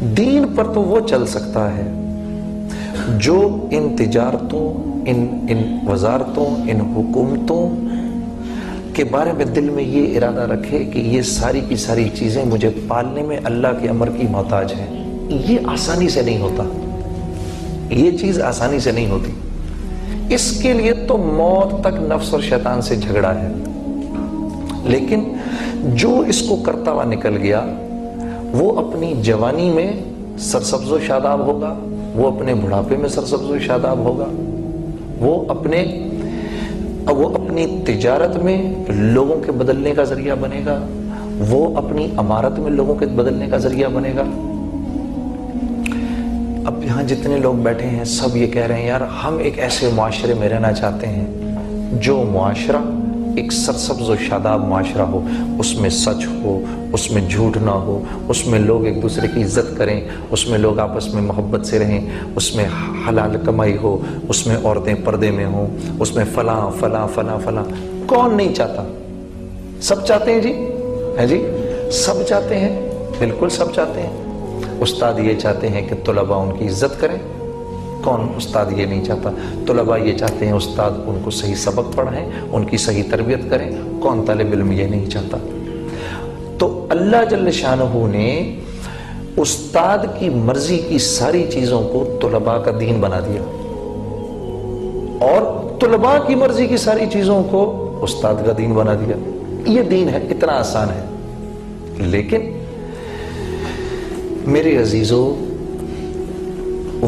دین پر تو وہ چل سکتا ہے جو ان تجارتوں، ان وزارتوں، ان حکومتوں کے بارے میں دل میں یہ ارادہ رکھے کہ یہ ساری کی ساری چیزیں مجھے پالنے میں اللہ کے امر کی محتاج ہیں۔ یہ آسانی سے نہیں ہوتا، یہ چیز آسانی سے نہیں ہوتی۔ اس کے لیے تو موت تک نفس اور شیطان سے جھگڑا ہے۔ لیکن جو اس کو کرتا ہوا نکل گیا وہ اپنی جوانی میں سرسبز و شاداب ہوگا، وہ اپنے بڑھاپے میں سرسبز و شاداب ہوگا، وہ اپنی تجارت میں لوگوں کے بدلنے کا ذریعہ بنے گا، وہ اپنی عمارت میں لوگوں کے بدلنے کا ذریعہ بنے گا۔ اب یہاں جتنے لوگ بیٹھے ہیں سب یہ کہہ رہے ہیں یار ہم ایک ایسے معاشرے میں رہنا چاہتے ہیں جو معاشرہ ایک سرسبز و شاداب معاشرہ ہو، اس میں سچ ہو، اس میں جھوٹ نہ ہو، اس میں لوگ ایک دوسرے کی عزت کریں، اس میں لوگ آپس میں محبت سے رہیں، اس میں حلال کمائی ہو، اس میں عورتیں پردے میں ہوں، اس میں فلاں فلاں فلاں فلاں۔ کون نہیں چاہتا؟ سب چاہتے ہیں جی، ہے جی، سب چاہتے ہیں، بالکل سب چاہتے ہیں۔ استاد یہ چاہتے ہیں کہ طلباء ان کی عزت کریں، کون استاد یہ نہیں چاہتا؟ طلباء یہ چاہتے ہیں استاد ان کو صحیح سبق پڑھائیں، ان کی صحیح تربیت کریں، کون طالب علم یہ نہیں چاہتا؟ تو اللہ جل شانہ نے استاد کی مرضی کی ساری چیزوں کو طلباء کا دین بنا دیا، اور طلباء کی مرضی کی ساری چیزوں کو استاد کا دین بنا دیا۔ یہ دین ہے، اتنا آسان ہے۔ لیکن میرے عزیزو،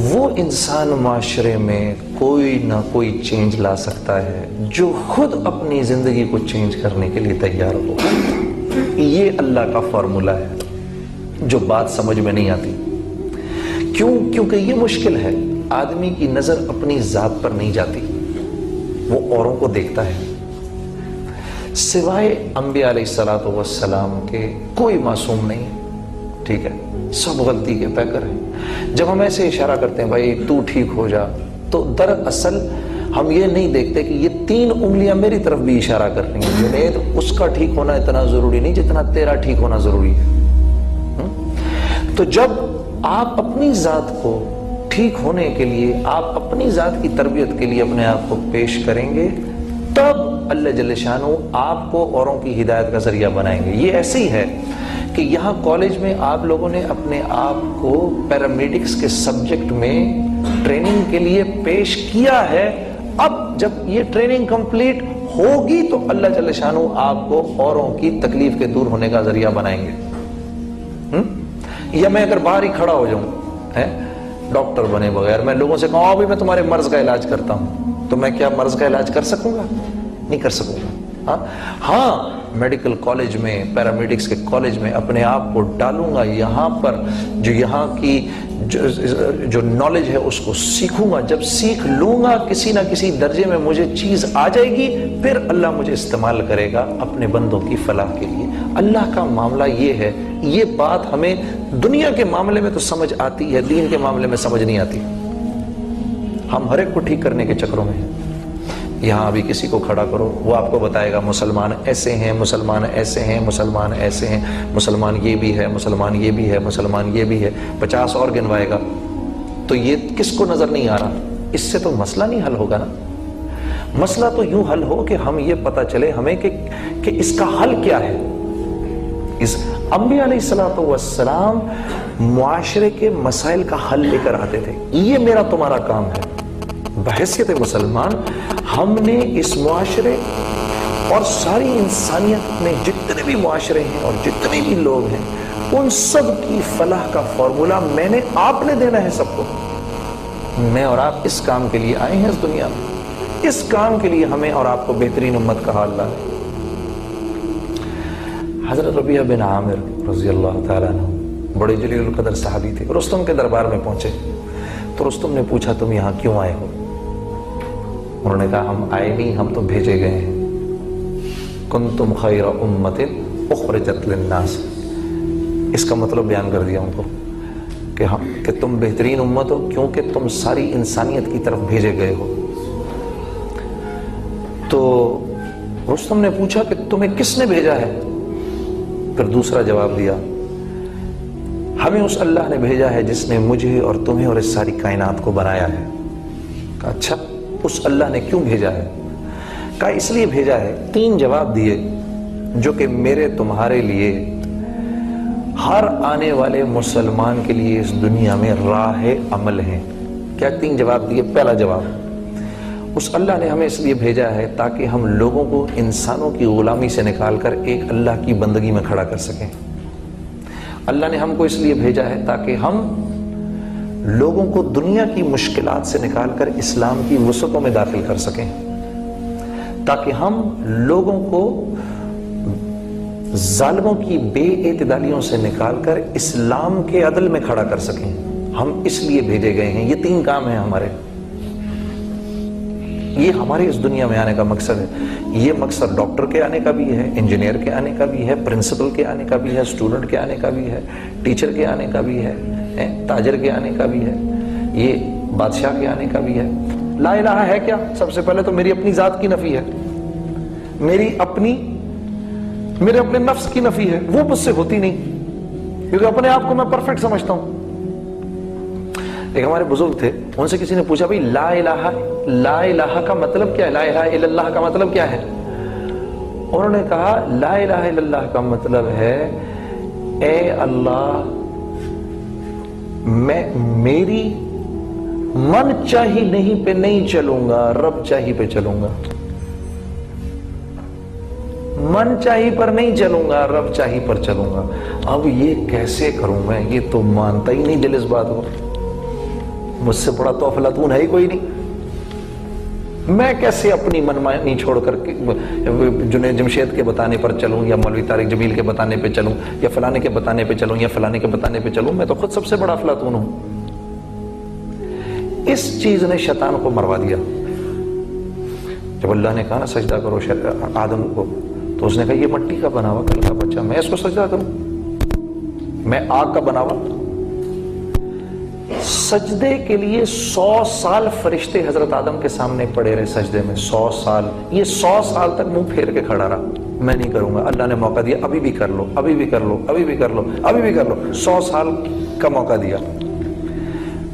وہ انسان معاشرے میں کوئی نہ کوئی چینج لا سکتا ہے جو خود اپنی زندگی کو چینج کرنے کے لیے تیار ہو۔ یہ اللہ کا فارمولہ ہے جو بات سمجھ میں نہیں آتی۔ کیونکہ یہ مشکل ہے۔ آدمی کی نظر اپنی ذات پر نہیں جاتی، وہ اوروں کو دیکھتا ہے۔ سوائے انبیاء علیہ السلام کے کوئی معصوم نہیں ہے، ٹھیک ہے؟ سب غلطی کے پیکر ہیں۔ جب ہم ایسے اشارہ کرتے ہیں بھائی تو ٹھیک ہو جا، تو دراصل ہم یہ نہیں دیکھتے کہ یہ 3 انگلیاں میری طرف بھی اشارہ کر رہی ہیں۔ جنید، اس کا ٹھیک ہونا اتنا ضروری نہیں جتنا تیرا ٹھیک ہونا ضروری ہے۔ تو جب آپ اپنی ذات کو ٹھیک ہونے کے لیے، آپ اپنی ذات کی تربیت کے لیے اپنے آپ کو پیش کریں گے، تب اللہ جل شانہ آپ کو اوروں کی ہدایت کا ذریعہ بنائیں گے۔ یہ ایسے ہی ہے کہ یہاں کالج میں آپ لوگوں نے اپنے آپ کو پیرامیڈکس کے سبجیکٹ میں ٹریننگ کے لیے پیش کیا ہے۔ اب جب یہ ٹریننگ کمپلیٹ ہوگی تو اللہ جل شانہ آپ کو اوروں کی تکلیف کے دور ہونے کا ذریعہ بنائیں گے۔ یا میں اگر باہر ہی کھڑا ہو جاؤں، ڈاکٹر بنے بغیر، میں لوگوں سے کہوں ابھی میں تمہارے مرض کا علاج کرتا ہوں، تو میں کیا مرض کا علاج کر سکوں گا؟ نہیں کر سکوں گا۔ ہاں، میڈیکل کالج میں، پیرامیڈکس کے کالج میں اپنے آپ کو ڈالوں گا، یہاں پر جو یہاں کی جو نالج ہے اس کو سیکھوں گا۔ جب سیکھ لوں گا کسی نہ کسی درجے میں مجھے چیز آ جائے گی، پھر اللہ مجھے استعمال کرے گا اپنے بندوں کی فلاح کے لیے۔ اللہ کا معاملہ یہ ہے۔ یہ بات ہمیں دنیا کے معاملے میں تو سمجھ آتی ہے، دین کے معاملے میں سمجھ نہیں آتی۔ ہم ہر ایک کو ٹھیک کرنے کے چکروں میں ہیں۔ یہاں ابھی کسی کو کھڑا کرو، وہ آپ کو بتائے گا مسلمان ایسے ہیں، مسلمان ایسے ہیں، مسلمان ایسے ہیں، مسلمان یہ بھی ہے، مسلمان یہ بھی ہے، مسلمان یہ بھی ہے، 50 اور گنوائے گا۔ تو یہ کس کو نظر نہیں آ رہا؟ اس سے تو مسئلہ نہیں حل ہوگا نا۔ مسئلہ تو یوں حل ہو کہ ہم یہ پتہ چلے ہمیں کہ اس کا حل کیا ہے۔ اس انبیاء علیہ السلام معاشرے کے مسائل کا حل لے کر آتے تھے۔ یہ میرا تمہارا کام ہے۔ بحیثیت مسلمان ہم نے اس معاشرے اور ساری انسانیت میں جتنے بھی معاشرے ہیں اور جتنے بھی لوگ ہیں، ان سب کی فلاح کا فارمولہ میں نے، آپ نے دینا ہے سب کو۔ میں اور آپ اس کام کے لیے آئے ہیں اس دنیا میں، اس کام کے لیے ہمیں اور آپ کو بہترین امت کہا اللہ نے۔ حضرت ربیعہ بن عامر رضی اللہ تعالیٰ عنہ بڑے جلیل القدر صحابی تھے، رستم کے دربار میں پہنچے تو رستم نے پوچھا تم یہاں کیوں آئے ہو؟ انہوں نے کہا ہم آئے نہیں، ہم تو بھیجے گئے ہیں۔ کنتم خیر امت اخرجت للناس، اس کا مطلب بیان کر دیا ان کو کہ تم بہترین امت ہو کیونکہ تم ساری انسانیت کی طرف بھیجے گئے ہو۔ تو رستم نے پوچھا کہ تمہیں کس نے بھیجا ہے؟ پھر دوسرا جواب دیا، ہمیں اس اللہ نے بھیجا ہے جس نے مجھے اور تمہیں اور اس ساری کائنات کو بنایا ہے. کہا اچھا اس اللہ نے کیوں بھیجا ہے؟ کہا اس لیے بھیجا ہے. 3 جواب دیے جو کہ میرے تمہارے لیے ہر آنے والے مسلمان کے لیے اس دنیا میں راہ عمل ہیں. کیا 3 جواب دیے؟ پہلا جواب، اس اللہ نے ہمیں اس لیے بھیجا ہے تاکہ ہم لوگوں کو انسانوں کی غلامی سے نکال کر ایک اللہ کی بندگی میں کھڑا کر سکیں. اللہ نے ہم کو اس لیے بھیجا ہے تاکہ ہم لوگوں کو دنیا کی مشکلات سے نکال کر اسلام کی وسعتوں میں داخل کر سکیں، تاکہ ہم لوگوں کو ظالموں کی بے اعتدالیوں سے نکال کر اسلام کے عدل میں کھڑا کر سکیں. ہم اس لیے بھیجے گئے ہیں. یہ 3 کام ہیں ہمارے. یہ ہمارے اس دنیا میں آنے کا مقصد ہے. یہ مقصد ڈاکٹر کے آنے کا بھی ہے، انجینئر کے آنے کا بھی ہے، پرنسپل کے آنے کا بھی ہے، اسٹوڈنٹ کے آنے کا بھی ہے، ٹیچر کے آنے کا بھی ہے، تاجر کے آنے کا بھی ہے، یہ بادشاہ کے آنے کا بھی ہے. لا الہ ہے کیا؟ سب سے پہلے تو میری اپنی ذات کی نفی ہے، میرے اپنے نفس کی نفی ہے. وہ مجھ سے ہوتی نہیں کیونکہ اپنے آپ کو میں پرفیکٹ سمجھتا ہوں. ایک ہمارے بزرگ تھے، ان سے کسی نے پوچھا بھائی لا الہ کا مطلب کیا ہے؟ لا الہ الا اللہ کا مطلب کیا ہے؟ انہوں نے کہا لا الہ الا اللہ کا مطلب ہے اے اللہ میں میری من چاہی نہیں پہ نہیں چلوں گا، رب چاہی پہ چلوں گا. من چاہی پر نہیں چلوں گا، رب چاہی پر چلوں گا. اب یہ کیسے کروں میں؟ یہ تو مانتا ہی نہیں دل اس بات کو. مجھ سے بڑا تو افلاطون ہے ہی کوئی نہیں. میں کیسے اپنی منمانی چھوڑ کر جنید جمشید کے بتانے پر چلوں، یا مولوی طارق جمیل کے بتانے پہ چلوں، یا فلانے کے بتانے پہ چلوں، یا فلانے کے بتانے پہ چلوں؟ میں تو خود سب سے بڑا افلاطون ہوں. اس چیز نے شیطان کو مروا دیا. جب اللہ نے کہا نا سجدہ کرو آدم کو، تو اس نے کہا یہ مٹی کا بنا ہوا کل کا بچہ، میں اس کو سجدہ کروں؟ میں آگ کا بنا ہوا؟ سجدے کے لیے 100 سال فرشتے حضرت آدم کے سامنے پڑے رہے سجدے میں. 100 سال. یہ 100 سال تک منہ پھیر کے کھڑا رہا، میں نہیں کروں گا. اللہ نے موقع دیا، ابھی بھی کر لو، ابھی بھی کر لو، ابھی بھی کر لو، ابھی بھی کر لو. 100 سال کا موقع دیا.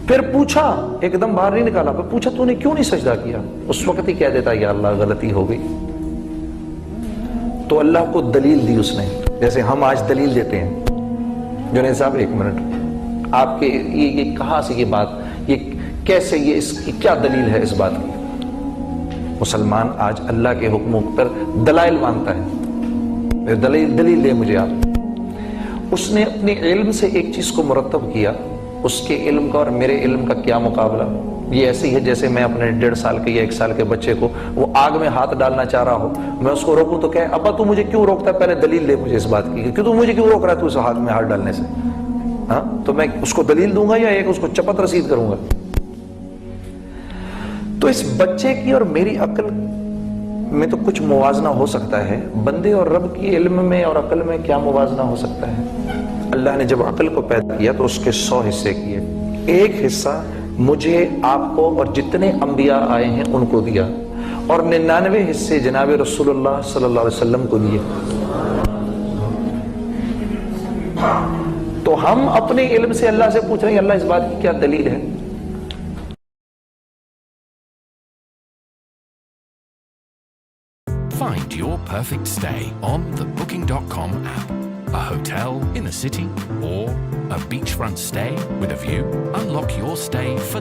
پھر پوچھا، ایک دم باہر نہیں نکالا، پھر پوچھا تو نے کیوں نہیں سجدہ کیا؟ اس وقت ہی کہہ دیتا یا اللہ غلطی ہو گئی. تو اللہ کو دلیل دی اس نے، جیسے ہم آج دلیل دیتے ہیں. جنید صاحب 1 منٹ، آپ کے یہ کہاں سے یہ بات، یہ کیسے، یہ اس کی کیا دلیل ہے اس بات کی؟ مسلمان آج اللہ کے حکموں پر دلائل مانگتا ہے. دلیل دے مجھے آپ. اس نے اپنے علم سے ایک چیز کو مرتب کیا. اس کے علم کا اور میرے علم کا کیا مقابلہ؟ یہ ایسی ہے جیسے میں اپنے 1.5 سال کے یا 1 سال کے بچے کو وہ آگ میں ہاتھ ڈالنا چاہ رہا ہو، میں اس کو روکوں تو کہ ابا تو مجھے کیوں روکتا ہے؟ پہلے دلیل دے مجھے اس بات کی کہ تو مجھے کیوں روک رہا ہے تو اس آگ میں ہاتھ ڈالنے سے. ہاں تو میں اس کو دلیل دوں گا یا ایک اس کو چپت رسید کروں گا؟ تو اس بچے کی اور میری عقل میں تو کچھ موازنہ ہو سکتا ہے، بندے اور رب کی علم میں اور عقل میں کیا موازنہ ہو سکتا ہے؟ اللہ نے جب عقل کو پیدا کیا تو اس کے 100 حصے کیے. ایک حصہ مجھے، آپ کو اور جتنے انبیاء آئے ہیں ان کو دیا، اور 99 حصے جناب رسول اللہ صلی اللہ علیہ وسلم کو دیے. تو ہم اپنے علم سے اللہ سے پوچھ رہے ہیں اللہ اس بات کی کیا دلیل ہے؟ Find your perfect stay on the Booking.com app. A hotel in a city or a beachfront stay with a view? Unlock your stay for